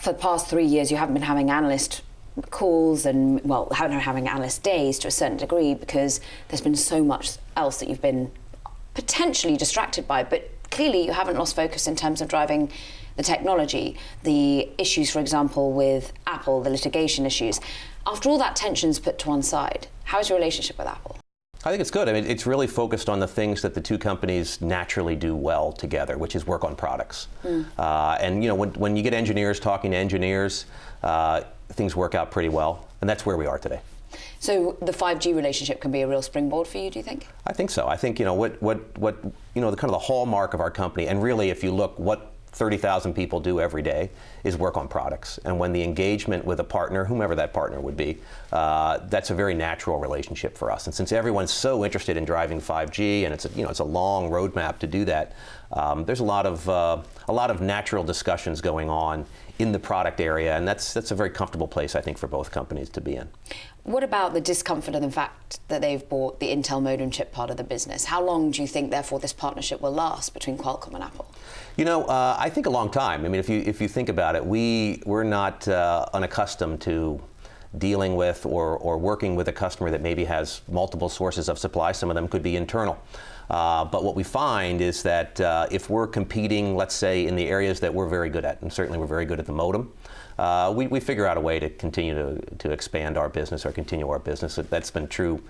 for the past 3 years, you haven't been having analyst calls and, well, haven't having analyst days to a certain degree because there's been so much else that you've been potentially distracted by, but clearly you haven't lost focus in terms of driving the technology, the issues, for example, with Apple, the litigation issues. After all that tension's put to one side, how is your relationship with Apple? I think it's good. I mean, it's really focused on the things that the two companies naturally do well together, which is work on products. And you know, when you get engineers talking to engineers, things work out pretty well, and that's where we are today. So the 5G relationship can be a real springboard for you, do you think? I think so. I think, you know, what you know, the kind of the hallmark of our company, and really, if you look, what 30,000 people do every day is work on products. And when the engagement with a partner, whomever that partner would be, that's a very natural relationship for us. And since everyone's so interested in driving 5G, and it's a long roadmap to do that, there's a lot of natural discussions going on in the product area, and that's a very comfortable place, I think, for both companies to be in. What about the discomfort of the fact that they've bought the Intel modem chip part of the business? How long do you think, therefore, this partnership will last between Qualcomm and Apple? You know, I think a long time. I mean, if you think about it, we're not unaccustomed to dealing with or working with a customer that maybe has multiple sources of supply. Some of them could be internal. But what we find is that if we're competing, let's say, in the areas that we're very good at, and certainly we're very good at the modem, we figure out a way to continue to expand our business or continue our business. That's been true,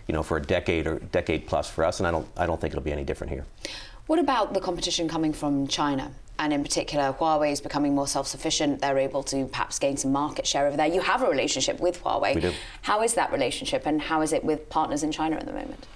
you know, for a decade or decade plus for us, and I don't think it'll be any different here. What about the competition coming from China? And in particular, Huawei is becoming more self-sufficient. They're able to perhaps gain some market share over there. You have a relationship with Huawei. We do. How is that relationship, and how is it with partners in China at the moment?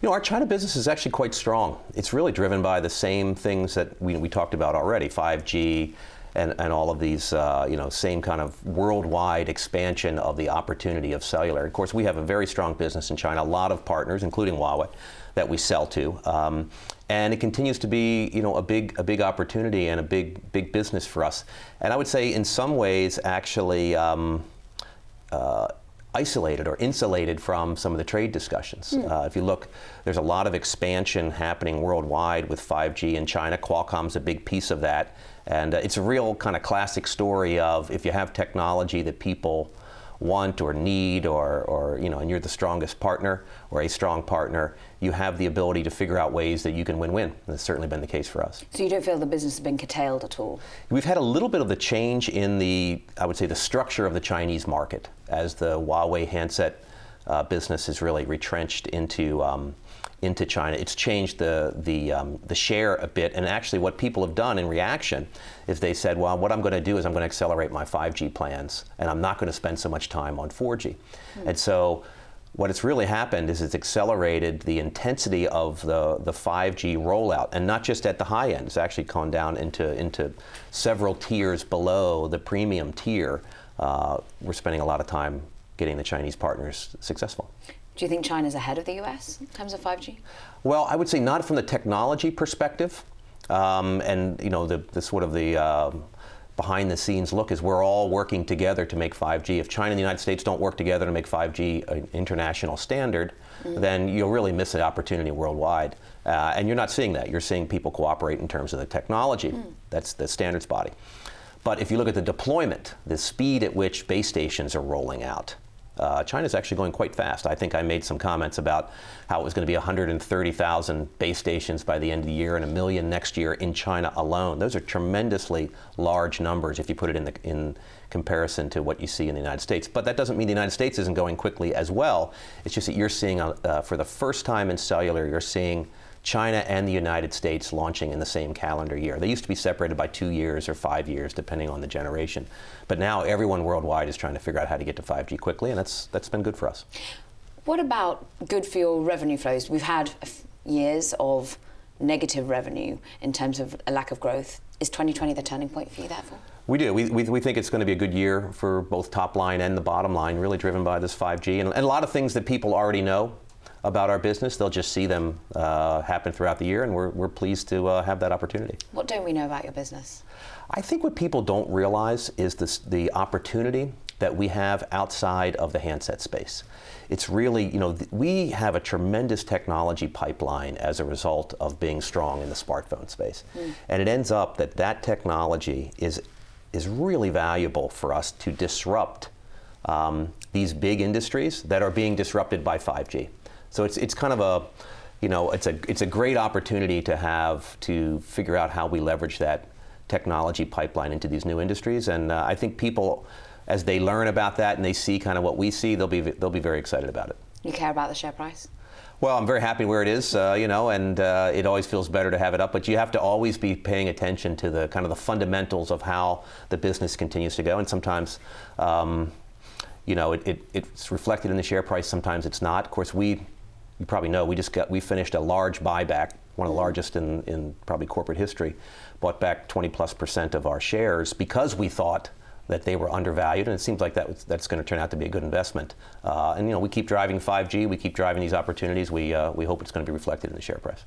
You know, our China business is actually quite strong. It's really driven by the same things that we talked about already, 5G and all of these, you know, same kind of worldwide expansion of the opportunity of cellular. Of course, we have a very strong business in China, a lot of partners, including Huawei, that we sell to. And it continues to be, you know, a big opportunity and a big business for us. And I would say in some ways actually isolated or insulated from some of the trade discussions. If you look, there's a lot of expansion happening worldwide with 5G in China. Qualcomm's a big piece of that. And it's a real kind of classic story of if you have technology that people want or need or you know, and you're the strongest partner or a strong partner, you have the ability to figure out ways that you can win-win. That's certainly been the case for us. So you don't feel the business has been curtailed at all? We've had a little bit of the change in the, I would say, the structure of the Chinese market as the Huawei handset business is really retrenched into China. It's changed the share a bit, and actually what people have done in reaction is they said, well, what I'm going to do is I'm going to accelerate my 5G plans, and I'm not going to spend so much time on 4G. And so what it's really happened is it's accelerated the intensity of the 5G rollout, and not just at the high end. It's actually gone down into several tiers below the premium tier. We're spending a lot of time getting the Chinese partners successful. Do you think China's ahead of the US in terms of 5G? Well, I would say not from the technology perspective. And you know, the sort of the behind the scenes look is we're all working together to make 5G. If China and the United States don't work together to make 5G an international standard, then you'll really miss an opportunity worldwide. And you're not seeing that. You're seeing people cooperate in terms of the technology. That's the standards body. But if you look at the deployment, the speed at which base stations are rolling out, China's actually going quite fast. I think I made some comments about how it was going to be 130,000 base stations by the end of the year and 1 million next year in China alone. Those are tremendously large numbers if you put it in comparison to what you see in the United States. But that doesn't mean the United States isn't going quickly as well. It's just that you're seeing, for the first time in cellular, you're seeing China and the United States launching in the same calendar year. They used to be separated by 2 years or 5 years, depending on the generation. But now everyone worldwide is trying to figure out how to get to 5G quickly, and that's been good for us. What about good for your revenue flows? We've had years of negative revenue in terms of a lack of growth. Is 2020 the turning point for you, therefore? We do. We think it's going to be a good year for both top line and the bottom line, really driven by this 5G. And a lot of things that people already know about our business, they'll just see them happen throughout the year, and we're pleased to have that opportunity. What don't we know about your business? I think what people don't realize is the opportunity that we have outside of the handset space. It's really, you know, we have a tremendous technology pipeline as a result of being strong in the smartphone space. And it ends up that technology is is really valuable for us to disrupt these big industries that are being disrupted by 5G. So it's kind of a, it's a great opportunity to have to figure out how we leverage that technology pipeline into these new industries. And I think people, as they learn about that and they see kind of what we see, they'll be very excited about it. You care about the share price? Well, I'm very happy where it is, and it always feels better to have it up. But you have to always be paying attention to the kind of the fundamentals of how the business continues to go. And sometimes, it's reflected in the share price. Sometimes it's not. Of course, you probably know, we finished a large buyback, one of the largest in probably corporate history. Bought back 20+% of our shares because we thought that they were undervalued, and it seems like that's going to turn out to be a good investment. And we keep driving 5G, we keep driving these opportunities. We hope it's going to be reflected in the share price.